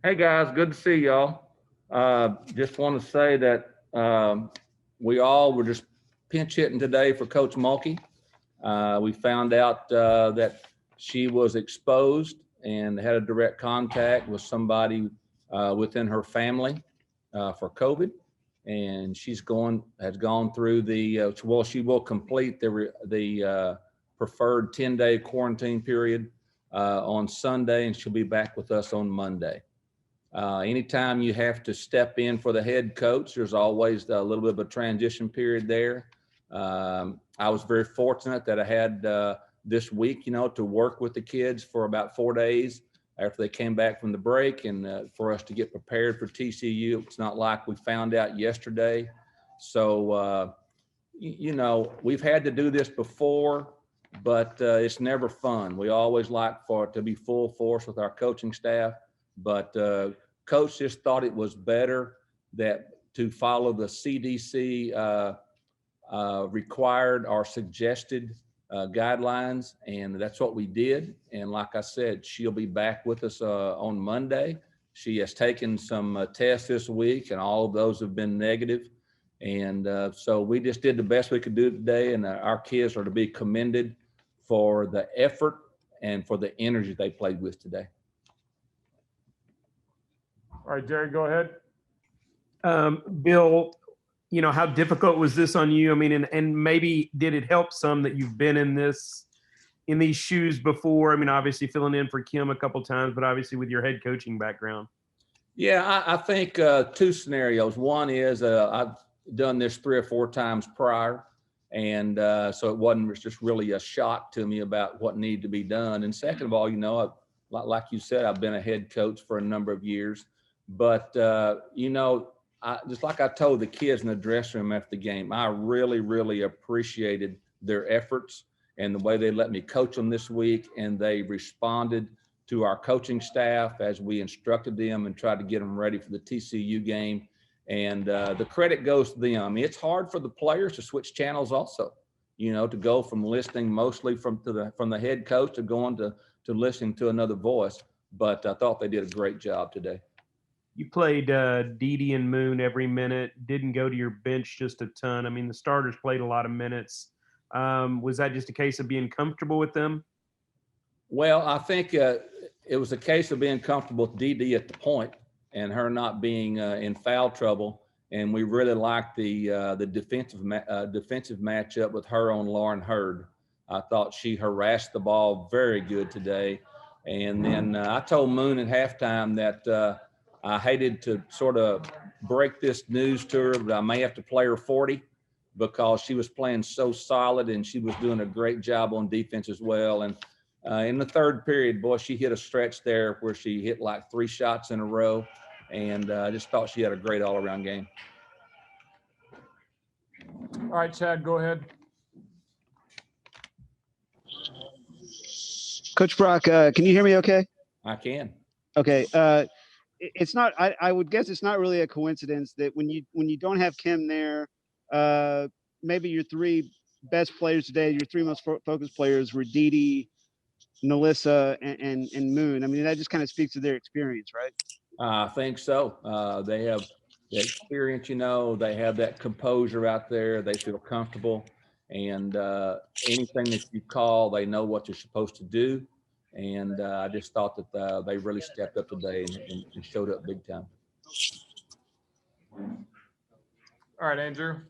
Hey guys, good to see y'all. Just want to say that we all were just pinch hitting today for Coach Mulkey. We found out that she was exposed and had a direct contact with somebody within her family for COVID, and has gone through she will complete the preferred 10-day quarantine period on Sunday, and she'll be back with us on Monday. Anytime you have to step in for the head coach, there's always a little bit of a transition period there. I was very fortunate that I had this week, to work with the kids for about 4 days after they came back from the break, and for us to get prepared for TCU. It's not like we found out yesterday. So, we've had to do this before, but it's never fun. We always like for it to be full force with our coaching staff, but Coach just thought it was better to follow the CDC required or suggested guidelines, and that's what we did. And like I said, she'll be back with us on Monday. She has taken some tests this week, and all of those have been negative. And so we just did the best we could do today, and our kids are to be commended for the effort and for the energy they played with today. All right, Jerry, go ahead. Bill, how difficult was this on you? I mean, and maybe did it help some that you've been in these shoes before? I mean, obviously filling in for Kim a couple times, but obviously with your head coaching background. Yeah, I think two scenarios. One is I've done this 3 or 4 times prior, and so it wasn't just really a shock to me about what needed to be done. And second of all, like you said, I've been a head coach for a number of years. But, just like I told the kids in the dressing room after the game, I really, really appreciated their efforts and the way they let me coach them this week. And they responded to our coaching staff as we instructed them and tried to get them ready for the TCU game. And the credit goes to them. I mean, it's hard for the players to switch channels also, to go from listening mostly from the head coach to going to listening to another voice. But I thought they did a great job today. You played Dede and Moon every minute, didn't go to your bench just a ton. I mean, the starters played a lot of minutes. Was that just a case of being comfortable with them? Well, I think it was a case of being comfortable with Dede at the point and her not being in foul trouble. And we really liked the defensive matchup with her on Lauren Hurd. I thought she harassed the ball very good today. And then I told Moon at halftime that I hated to sort of break this news to her, but I may have to play her 40 because she was playing so solid and she was doing a great job on defense as well. And in the third period, boy, she hit a stretch there where she hit like 3 shots in a row. And I just thought she had a great all-around game. All right, Chad, go ahead. Coach Brock, can you hear me okay? I can. Okay. It's not. I would guess it's not really a coincidence that when you don't have Kim there, maybe your 3 best players today, your 3 most focused players were Dede, Nalissa, and Moon. I mean, that just kind of speaks to their experience, right? I think so. They have the experience. They have that composure out there. They feel comfortable, and anything that you call, they know what you're supposed to do. And I just thought that they really stepped up today and showed up big time. All right, Andrew.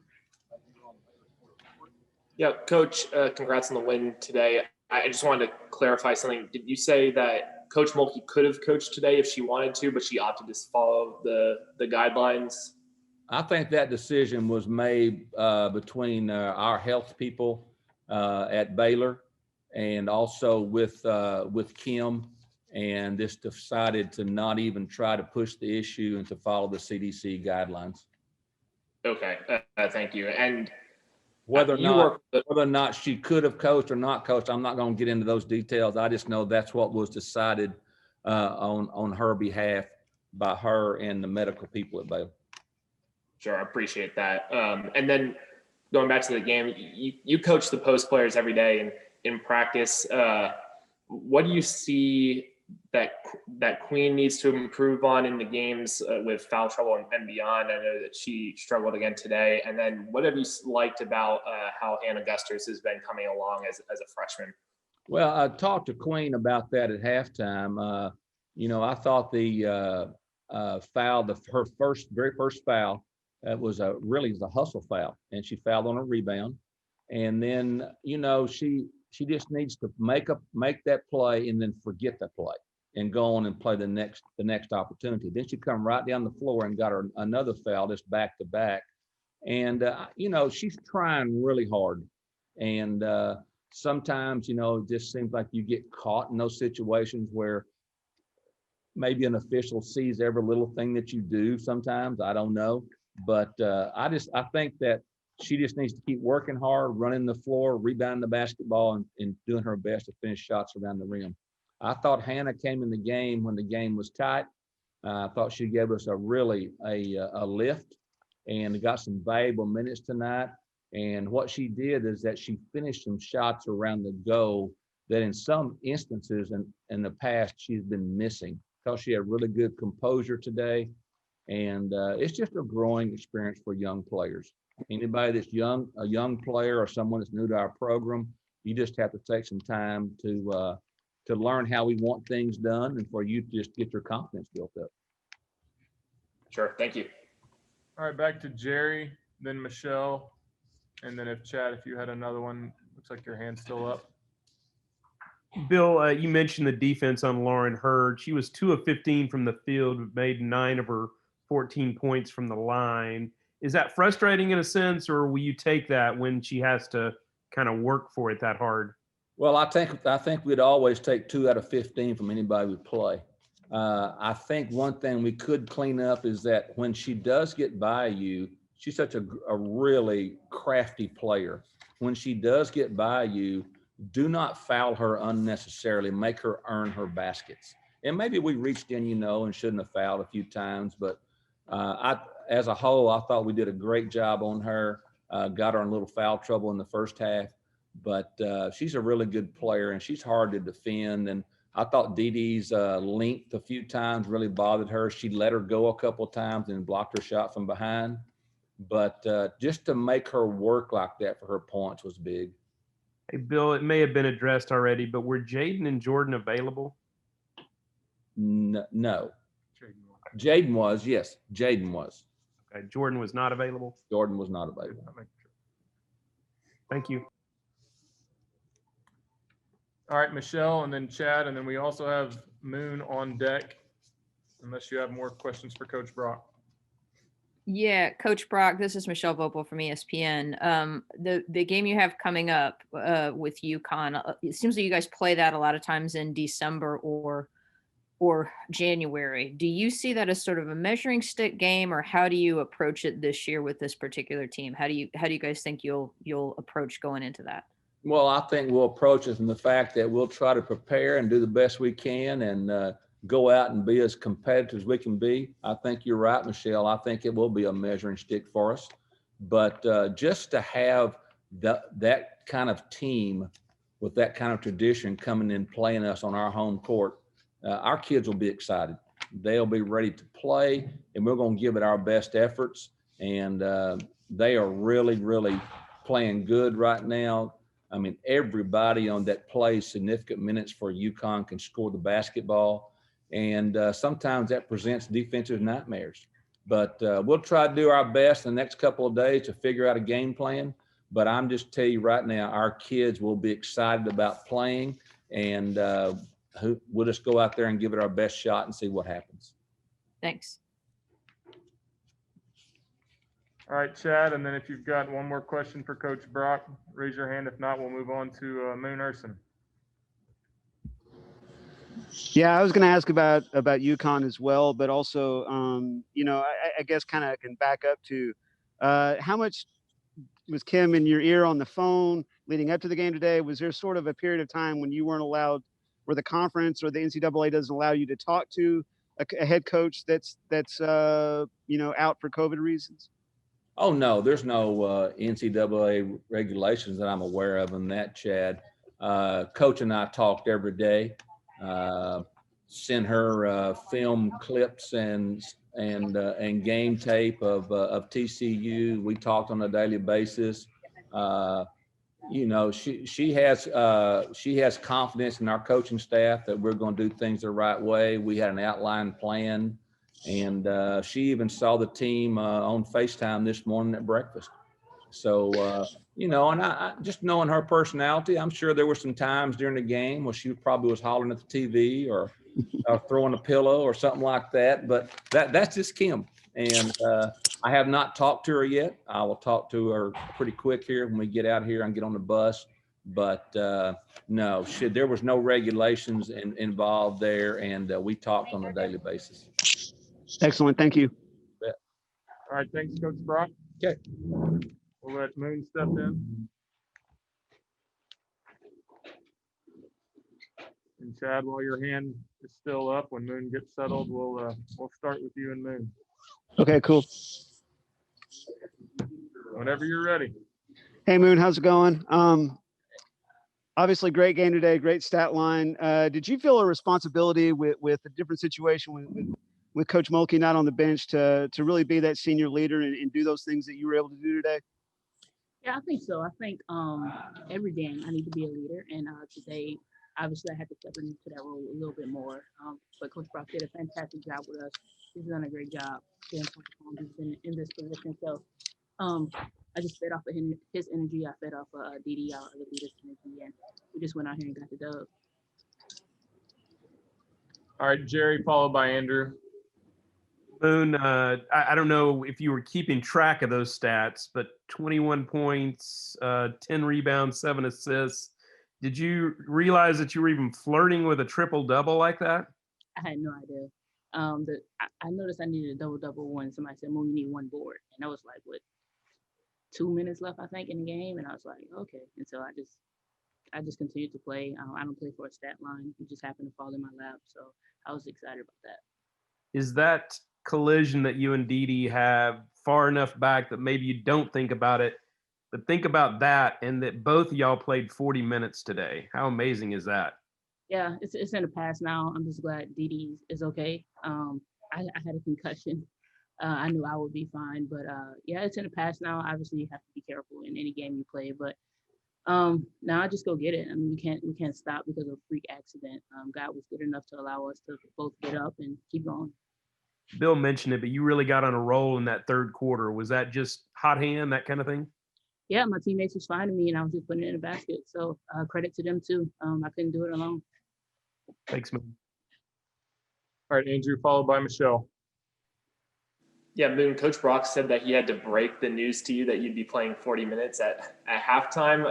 Yeah, Coach, congrats on the win today. I just wanted to clarify something. Did you say that Coach Mulkey could have coached today if she wanted to, but she opted to follow the guidelines? I think that decision was made between our health people at Baylor and also with Kim, and just decided to not even try to push the issue and to follow the CDC guidelines. Okay, thank you. And whether or not she could have coached or not coached, I'm not going to get into those details. I just know that's what was decided on her behalf by her and the medical people at Baylor. Sure, I appreciate that. And then going back to the game, you coach the post players every day and in practice. What do you see that Queen needs to improve on in the games with foul trouble and beyond? I know that she struggled again today. And then what have you liked about how Hannah Gusters has been coming along as a freshman? Well, I talked to Queen about that at halftime. I thought the foul, her very first foul, was a hustle foul, and she fouled on a rebound. And then, she just needs to make that play and then forget that play and go on and play the next opportunity. Then she come right down the floor and got her another foul just back to back. And, she's trying really hard. And sometimes, it just seems like you get caught in those situations where maybe an official sees every little thing that you do sometimes. I don't know. But I think that she just needs to keep working hard, running the floor, rebounding the basketball, and doing her best to finish shots around the rim. I thought Hannah came in the game when the game was tight. I thought she gave us a lift and got some valuable minutes tonight. And what she did is that she finished some shots around the goal that in some instances in the past she's been missing. Because she had really good composure today. And it's just a growing experience for young players. Anybody that's a young player or someone that's new to our program, you just have to take some time to learn how we want things done and for you to just get your confidence built up. Sure. Thank you. All right, back to Jerry, then Michelle, and then Chad, if you had another one, looks like your hand's still up. Bill, you mentioned the defense on Lauren Hurd. She was 2 of 15 from the field, made 9 of her 14 points from the line. Is that frustrating in a sense, or will you take that when she has to kind of work for it that hard? Well, I think we'd always take 2 out of 15 from anybody we play. I think one thing we could clean up is that when she does get by you, she's such a really crafty player. When she does get by you, do not foul her unnecessarily. Make her earn her baskets. And maybe we reached in, and shouldn't have fouled a few times. But as a whole, I thought we did a great job on her. Got her in a little foul trouble in the first half. But she's a really good player, and she's hard to defend. And I thought Dee Dee's length a few times really bothered her. She let her go a couple of times and blocked her shot from behind. But just to make her work like that for her points was big. Hey, Bill, it may have been addressed already, but were Jaden and Jordan available? No. Jaden was, yes. Jaden was. Okay, Jordan was not available? Jordan was not available. Thank you. All right, Michelle, and then Chad, and then we also have Moon on deck, unless you have more questions for Coach Brock. Yeah, Coach Brock, this is Michelle Vopel from ESPN. The game you have coming up with UConn, it seems like you guys play that a lot of times in December or January. Do you see that as sort of a measuring stick game, or how do you approach it this year with this particular team? How do you guys think you'll approach going into that? Well, I think we'll approach it from the fact that we'll try to prepare and do the best we can and go out and be as competitive as we can be. I think you're right, Michelle. I think it will be a measuring stick for us. But just to have that kind of team with that kind of tradition coming in playing us on our home court, our kids will be excited. They'll be ready to play, and we're going to give it our best efforts. And they are really, really playing good right now. I mean, everybody on that plays significant minutes for UConn can score the basketball. And sometimes that presents defensive nightmares. But we'll try to do our best in the next couple of days to figure out a game plan. But I'm just telling you right now, our kids will be excited about playing. And we'll just go out there and give it our best shot and see what happens. Thanks. All right, Chad, and then if you've got one more question for Coach Brock, raise your hand. If not, we'll move on to Moon Ursin. Yeah, I was going to ask about UConn as well, but also, I guess kind of can back up to how much was Kim in your ear on the phone leading up to the game today? Was there sort of a period of time when you weren't allowed, where the conference or the NCAA doesn't allow you to talk to a head coach that's out for COVID reasons? Oh, no, there's no NCAA regulations that I'm aware of in that, Chad. Coach and I talked every day. sent her film clips and game tape of TCU. We talked on a daily basis. You know, she has confidence in our coaching staff that we're going to do things the right way. We had an outline plan, and she even saw the team on FaceTime this morning at breakfast. So, you know, and I just knowing her personality, I'm sure there were some times during the game where she probably was hollering at the TV or throwing a pillow or something like that. But that's just Kim. And I have not talked to her yet. I will talk to her pretty quick here when we get out here and get on the bus. But no, there was no regulations involved there, and we talked on a daily basis. Excellent. Thank you. All right, thanks, Coach Brock. Okay. We'll let Moon step in. And Chad, while your hand is still up, when Moon gets settled, we'll start with you and Moon. Okay, cool. Whenever you're ready. Hey, Moon, how's it going? Obviously, great game today, great stat line. Did you feel a responsibility with a different situation with Coach Mulkey not on the bench to really be that senior leader and do those things that you were able to do today? Yeah, I think so. I think every game I need to be a leader, and today, obviously, I had to step into that role a little bit more. But Coach Brock did a fantastic job with us. He's done a great job staying in this position. So I just fed off of his energy. I fed off of DD, our other leader's energy, and we just went out here and got the dub. All right, Jerry, followed by Andrew. Moon, I don't know if you were keeping track of those stats, but 21 points, 10 rebounds, 7 assists. Did you realize that you were even flirting with a triple-double like that? I had no idea. I noticed I needed a double-double when somebody said, "Moon, you need one board." And I was like, what, 2 minutes left, I think, in the game? And I was like, okay. And so I just continued to play. I don't play for a stat line. It just happened to fall in my lap. So I was excited about that. Is that collision that you and Didi have far enough back that maybe you don't think about it, but think about that and that both of y'all played 40 minutes today? How amazing is that? Yeah, it's in the past now. I'm just glad Didi is okay. I had a concussion. I knew I would be fine, but yeah, it's in the past now. Obviously, you have to be careful in any game you play, but now I just go get it. I mean, we can't stop because of a freak accident. God was good enough to allow us to both get up and keep going. Bill mentioned it, but you really got on a roll in that third quarter. Was that just hot hand, that kind of thing? Yeah, my teammates was finding me, and I was just putting it in the basket. So credit to them too. I couldn't do it alone. Thanks, man. All right, Andrew, followed by Michelle. Yeah, Moon, Coach Brock said that he had to break the news to you that you'd be playing 40 minutes at halftime.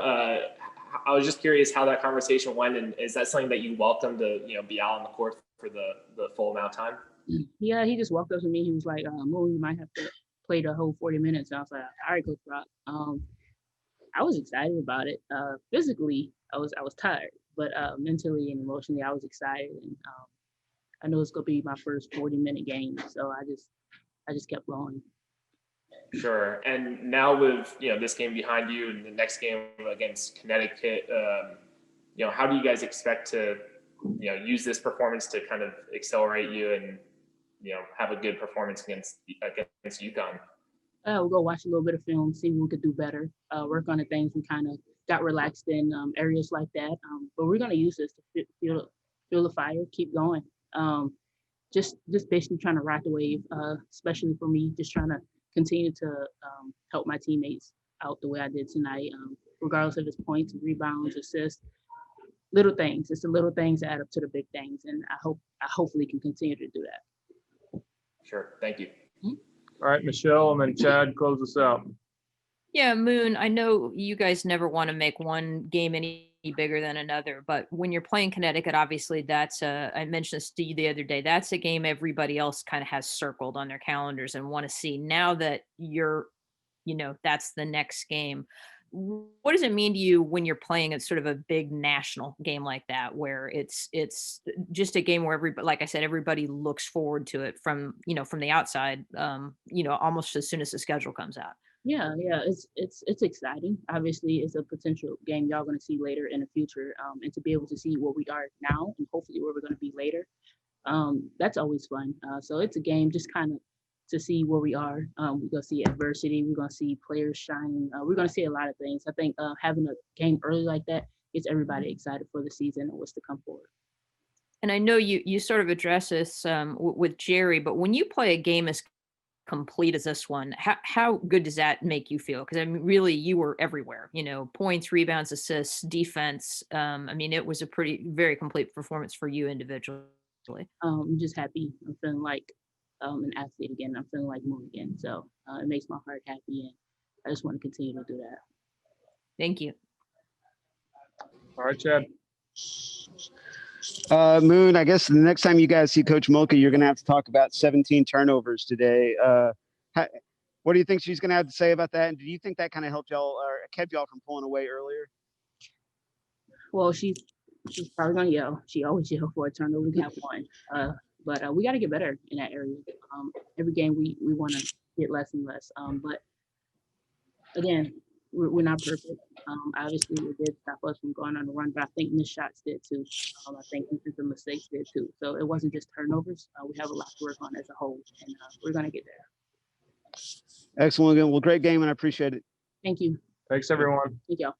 I was just curious how that conversation went, and is that something that you welcome to, be out on the court for the full amount of time? Yeah, he just walked up to me. He was like, "Moon, you might have to play the whole 40 minutes." And I was like, "All right, Coach Brock." I was excited about it. Physically, I was tired, but mentally and emotionally, I was excited, and I know it's gonna be my first 40-minute game, so I just kept going. Sure. And now with this game behind you and the next game against Connecticut, how do you guys expect to use this performance to kind of accelerate you and have a good performance against UConn? We'll go watch a little bit of film, see what we could do better, work on the things we kind of got relaxed in, areas like that. But we're going to use this to fuel the fire, keep going. Just basically trying to ride the wave, especially for me, just trying to continue to help my teammates out the way I did tonight, regardless of his points, rebounds, assists, little things. It's the little things that add up to the big things, and I hopefully can continue to do that. Sure. Thank you. All right, Michelle, and then Chad, close us out. Yeah, Moon, I know you guys never want to make one game any bigger than another, but when you're playing Connecticut, obviously I mentioned this to you the other day, that's a game everybody else kind of has circled on their calendars and want to see. Now that that's the next game. What does it mean to you when you're playing a sort of a big national game like that, where it's just a game where everybody, like I said, everybody looks forward to it from the outside, almost as soon as the schedule comes out? Yeah, it's exciting. Obviously, it's a potential game y'all going to see later in the future, and to be able to see where we are now and hopefully where we're going to be later, That's always fun. So it's a game just kind of to see where we are. We're gonna see adversity. We're gonna see players shining. We're gonna see a lot of things. I think having a game early like that gets everybody excited for the season and what's to come forward. And I know you sort of address this with Jerry, but when you play a game as complete as this one, how good does that make you feel? Because I mean, really, you were everywhere. You know, points, rebounds, assists, defense. I mean, it was a very complete performance for you individually. I'm just happy. I'm feeling like an athlete again. I'm feeling like Moon again. So it makes my heart happy, and I just want to continue to do that. Thank you. All right, Chad. Moon, I guess the next time you guys see Coach Mulkey, you're going to have to talk about 17 turnovers today. What do you think she's going to have to say about that? And do you think that kind of helped y'all or kept y'all from pulling away earlier? Well, she's probably gonna yell. She always yells for a turnover. We got one, but we got to get better in that area. Every game we want to get less and less. But again, we're not perfect. Obviously, it did stop us from going on a run, but I think missed shots did too. I think defensive mistakes did too. So it wasn't just turnovers. We have a lot to work on as a whole, and we're gonna get there. Excellent. Well, great game, and I appreciate it. Thank you. Thanks, everyone. Thank y'all.